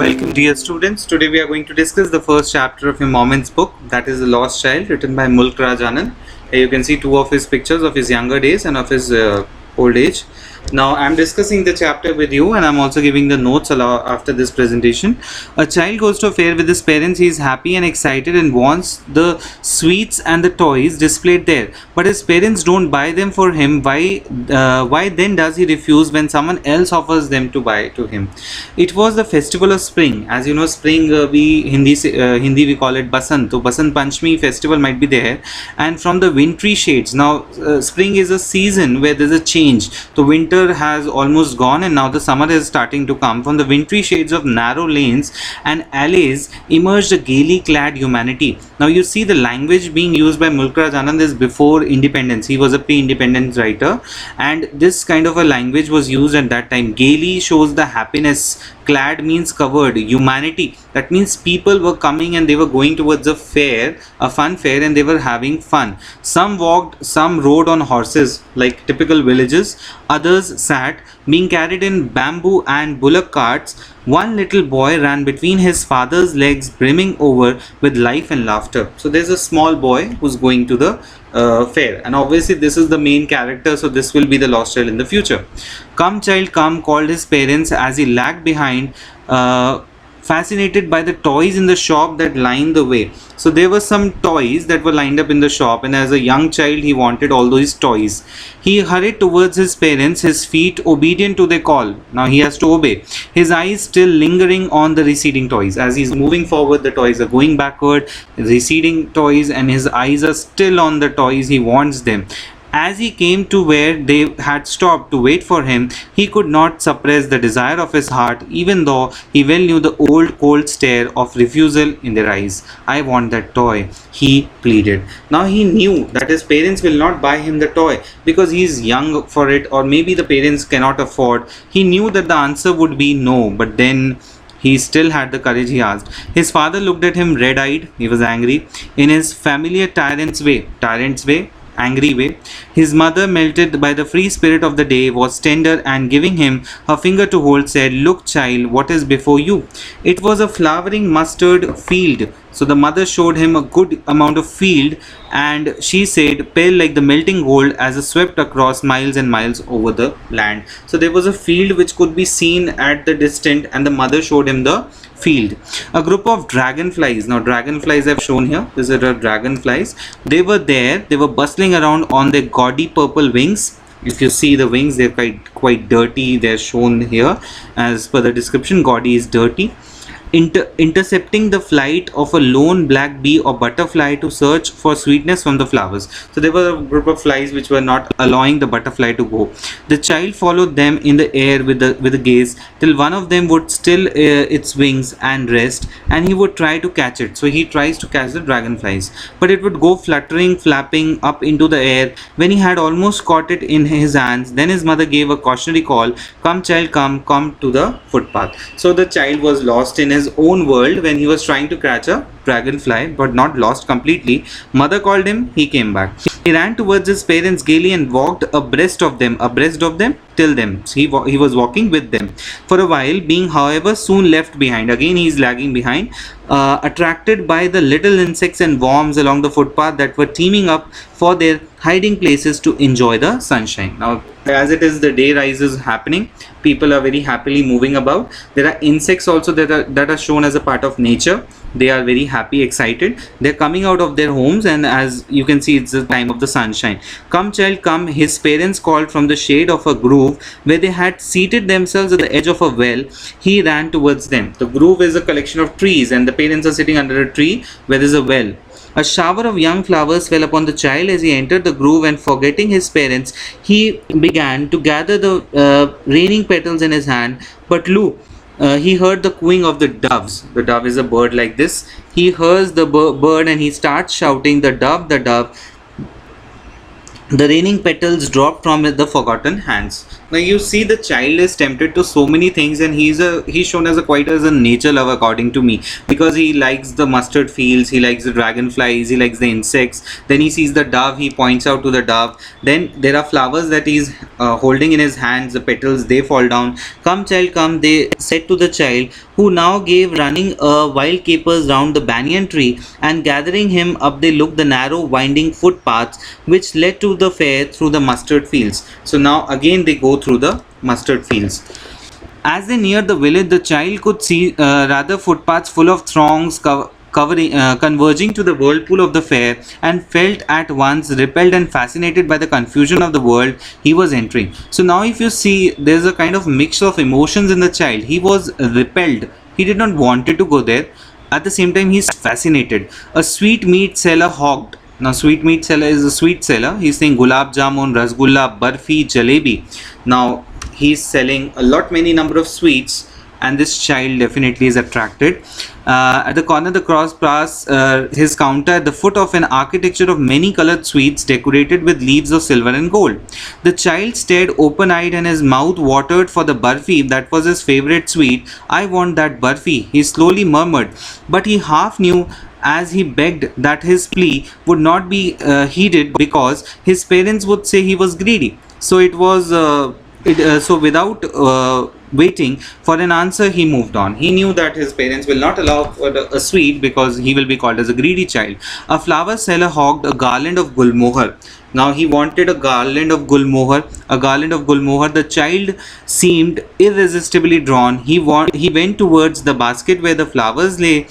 Welcome dear students. Today we are going to discuss the first chapter of Immoment's book, that is The Lost Child, written by Mulk Raj Anand. Here you can see two of his pictures of his younger days and of his old age. Now I am discussing the chapter with you and I am also giving the notes after this presentation. A child goes to a fair with his parents. He is happy and excited and wants the sweets and the toys displayed there. But his parents don't buy them for him. Why then does he refuse when someone else offers them to buy to him? It was the festival of spring. As you know, spring Hindi we call it Basant. So Basant Panchami festival might be there. And from the wintry shades. Now spring is a season where there is a change. The winter has almost gone and now the summer is starting to come. From the wintry shades of narrow lanes and alleys emerged a gaily clad humanity. Now you see the language being used by Mulk Raj Anand is before independence. He was a pre-independence writer and this kind of a language was used at that time. Gaily shows the happiness. Clad means covered. Humanity, that means people were coming and they were going towards a fair, a fun fair, and they were having fun. Some walked, some rode on horses like typical villages. Others sat, being carried in bamboo and bullock carts. One little boy ran between his father's legs, brimming over with life and laughter. So there's a small boy who's going to the fair, and obviously this is the main character, so this will be the lost child in the future. Come child come, called his parents as he lagged behind, fascinated by the toys in the shop that lined the way. So there were some toys that were lined up in the shop, and as a young child he wanted all those toys. He hurried towards his parents, his feet obedient to their call. Now he has to obey, his eyes still lingering on the receding toys. As he's moving forward, the toys are going backward, receding toys, and his eyes are still on the toys. He wants them. As he came to where they had stopped to wait for him, he could not suppress the desire of his heart, even though he well knew the old cold stare of refusal in their eyes. I want that toy, he pleaded. Now he knew that his parents will not buy him the toy because he is young for it, or maybe the parents cannot afford. He knew that the answer would be no, but then he still had the courage. He asked. His father looked at him red-eyed. He was angry in his familiar tyrant's way, angry way. His mother, melted by the free spirit of the day, was tender and giving him her finger to hold, said, "Look, child, what is before you?" It was a flowering mustard field. So the mother showed him a good amount of field, and she said, pale like the melting gold as it swept across miles and miles over the land. So there was a field which could be seen at the distance, and the mother showed him the field. A group of dragonflies. Now dragonflies I've shown here. These are the dragonflies. They were there. They were bustling around on their gaudy purple wings. If you see the wings, they're quite dirty. They're shown here as per the description. Gaudy is dirty. Intercepting the flight of a lone black bee or butterfly to search for sweetness from the flowers. So there were a group of flies which were not allowing the butterfly to go. The child followed them in the air with a gaze till one of them would still its wings and rest, and he would try to catch it. So he tries to catch the dragonflies, but it would go fluttering, flapping up into the air. When he had almost caught it in his hands, then his mother gave a cautionary call. Come child, come to the footpath. So the child was lost in his own world when he was trying to catch a dragonfly, but not lost completely. Mother called him, he came back. He ran towards his parents gaily and walked abreast of them till them. So he was walking with them for a while, being however soon left behind. Again he is lagging behind, attracted by the little insects and worms along the footpath that were teeming up for their hiding places to enjoy the sunshine. Now as it is, the day rise is happening, people are very happily moving about. There are insects also that are shown as a part of nature. They are very happy, excited. They're coming out of their homes, and as you can see, it's the time of the sunshine. Come child come, his parents called from the shade of a grove where they had seated themselves at the edge of a well. He ran towards them. The grove is a collection of trees, and the parents are sitting under a tree where there's a well. A shower of young flowers fell upon the child as he entered the grove, and forgetting his parents, he began to gather the raining petals in his hand. But lo, he heard the cooing of the doves. The dove is a bird like this. He hears the bird and he starts shouting, the dove. The raining petals dropped from the forgotten hands. Now you see the child is tempted to so many things, and he's shown as a quite as a nature lover according to me, because he likes the mustard fields, he likes the dragonflies, he likes the insects. Then he sees the dove, he points out to the dove. Then there are flowers that he's holding in his hands, the petals they fall down. Come child, come, they said to the child, who now gave running wild capers round the banyan tree, and gathering him up they looked the narrow winding footpaths which led to the fair through the mustard fields. So now again they go through the mustard fields. As they neared the village, the child could see rather footpaths full of throngs converging to the whirlpool of the fair, and felt at once repelled and fascinated by the confusion of the world he was entering. So now if you see, there's a kind of mix of emotions in the child. He was repelled. He did not wanted to go there. At the same time, he's fascinated. A sweet meat seller hogged. Now, sweet meat seller is a sweet seller. He's saying gulab jamun, rasgulla, barfi, jalebi. Now, he's selling a lot many number of sweets, and this child definitely is attracted. At the corner, the cross pass his counter at the foot of an architecture of many colored sweets decorated with leaves of silver and gold. The child stared open-eyed, and his mouth watered for the barfi that was his favorite sweet. I want that barfi, he slowly murmured, but he half knew as he begged that his plea would not be heeded, because his parents would say he was greedy. So it was so without waiting for an answer, he moved on. He knew that his parents will not allow for a sweet, because he will be called as a greedy child. A flower seller hogged a garland of gulmohar. Now he wanted a garland of gulmohar. A garland of gulmohar. The child seemed irresistibly drawn. He went towards the basket where the flowers lay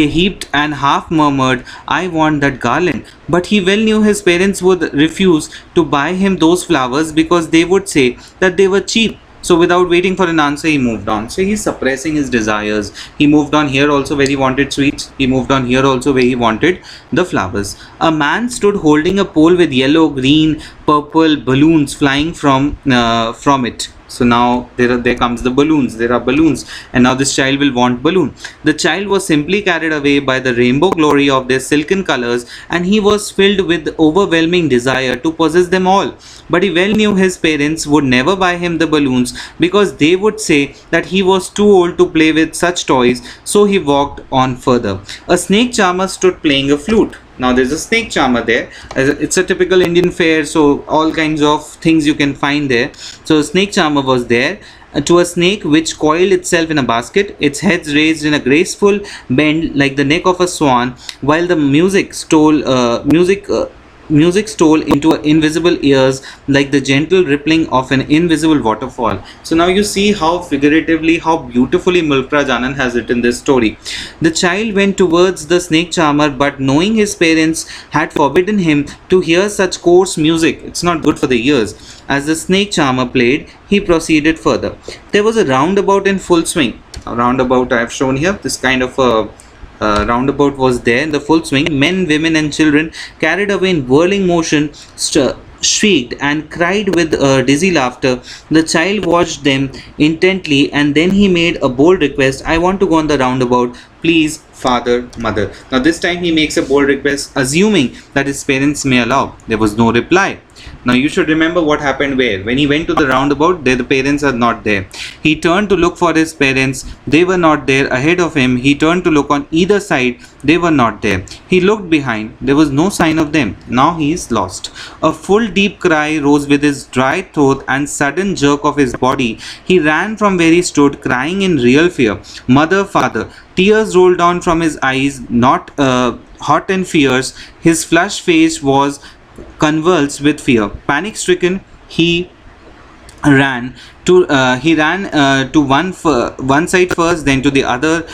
heaped, and half murmured, I want that garland. But he well knew his parents would refuse to buy him those flowers, because they would say that they were cheap. So without waiting for an answer, he moved on. So he's suppressing his desires. He moved on here also where he wanted sweets. He moved on here also where he wanted the flowers. A man stood holding a pole with yellow, green, purple balloons flying from it. So now there comes the balloons. There are balloons, and now this child will want balloon. The child was simply carried away by the rainbow glory of their silken colors, and he was filled with overwhelming desire to possess them all. But he well knew his parents would never buy him the balloons, because they would say that he was too old to play with such toys. So he walked on further. A snake charmer stood playing a flute. Now there's a snake charmer there. It's a typical Indian fair, so all kinds of things you can find there. So a snake charmer was there. To a snake which coiled itself in a basket, its heads raised in a graceful bend like the neck of a swan, while the music stole into invisible ears like the gentle rippling of an invisible waterfall. So now you see how figuratively, how beautifully Mulk Raj Anand has written this story. The child went towards the snake charmer, but knowing his parents had forbidden him to hear such coarse music, it's not good for the ears. As the snake charmer played, he proceeded further. There was a roundabout in full swing. A roundabout I have shown here, this kind of a roundabout was there in the full swing. Men, women and children, carried away in whirling motion, shrieked and cried with dizzy laughter. The child watched them intently, and then he made a bold request, I want to go on the roundabout, please, father, mother. Now this time he makes a bold request, assuming that his parents may allow. There was no reply. Now you should remember what happened where. When he went to the roundabout, the parents are not there. He turned to look for his parents. They were not there ahead of him. He turned to look on either side. They were not there. He looked behind. There was no sign of them. Now he is lost. A full deep cry rose with his dry throat and sudden jerk of his body. He ran from where he stood, crying in real fear. Mother, father. Tears rolled down from his eyes, not hot and fierce. His flushed face was convulsed with fear. Panic stricken, he ran to one side first, then to the other,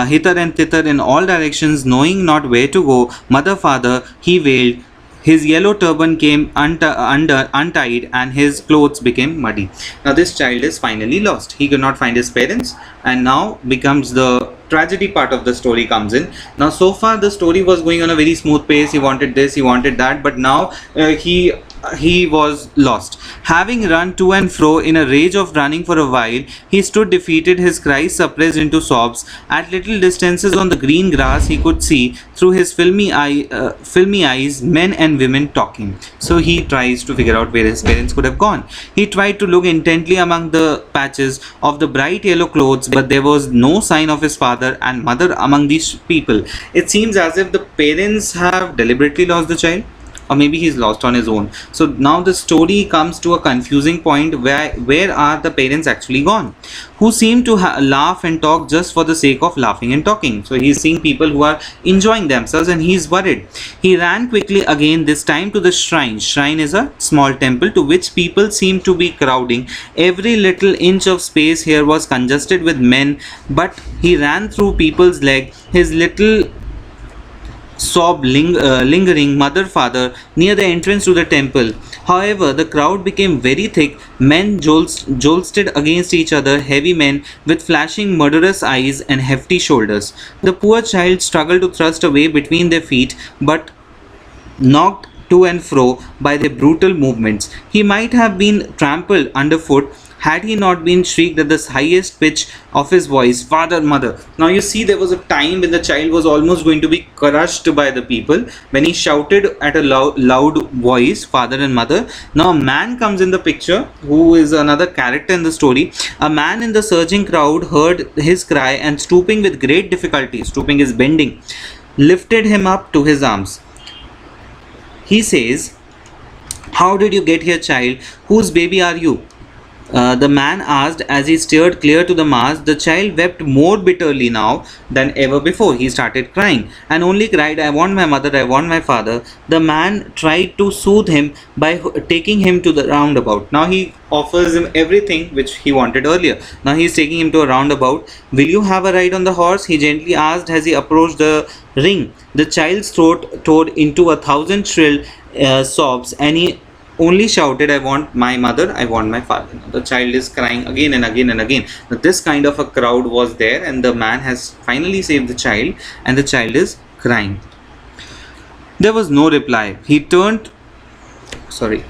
hither and thither in all directions, knowing not where to go. Mother, father, he wailed. His yellow turban came untied, and his clothes became muddy. Now this child is finally lost. He could not find his parents, and now becomes the tragedy part of the story comes in. Now so far the story was going on a very smooth pace. He wanted this, he wanted that, but now he he was lost. Having run to and fro in a rage of running for a while, he stood defeated, his cries suppressed into sobs. At little distances on the green grass, he could see through his filmy eyes men and women talking. So he tries to figure out where his parents could have gone. He tried to look intently among the patches of the bright yellow clothes, but there was no sign of his father and mother among these people. It seems as if the parents have deliberately lost the child, or maybe he's lost on his own. So now the story comes to a confusing point, where are the parents actually gone, who seem to laugh and talk just for the sake of laughing and talking. So he's seeing people who are enjoying themselves and he's worried. He ran quickly again, this time to the shrine is a small temple to which people seem to be crowding. Every little inch of space here was congested with men, but he ran through people's leg, his little sob lingering mother father near the entrance to the temple. However, the crowd became very thick. Men jolted against each other, heavy men with flashing murderous eyes and hefty shoulders. The poor child struggled to thrust away between their feet, but knocked to and fro by their brutal movements. He might have been trampled underfoot had he not been shrieked at the highest pitch of his voice, "Father, mother." Now you see, there was a time when the child was almost going to be crushed by the people when he shouted at a loud voice, "Father and mother." Now a man comes in the picture who is another character in the story. A man in the surging crowd heard his cry and stooping with great difficulty, stooping is bending, lifted him up to his arms. He says, "How did you get here, child? Whose baby are you?" The man asked as he stared clear to the mass. The child wept more bitterly now than ever before. He started crying and only cried, "I want my mother, I want my father." The man tried to soothe him by taking him to the roundabout. Now he offers him everything which he wanted earlier. Now he is taking him to a roundabout. "Will you have a ride on the horse?" he gently asked as he approached the ring. The child's throat tore into 1,000 shrill sobs and he only shouted, "I want my mother, I want my father." The child is crying again and again and again. Now, this kind of a crowd was there, and the man has finally saved the child, and the child is crying. There was no reply. He turned. Sorry.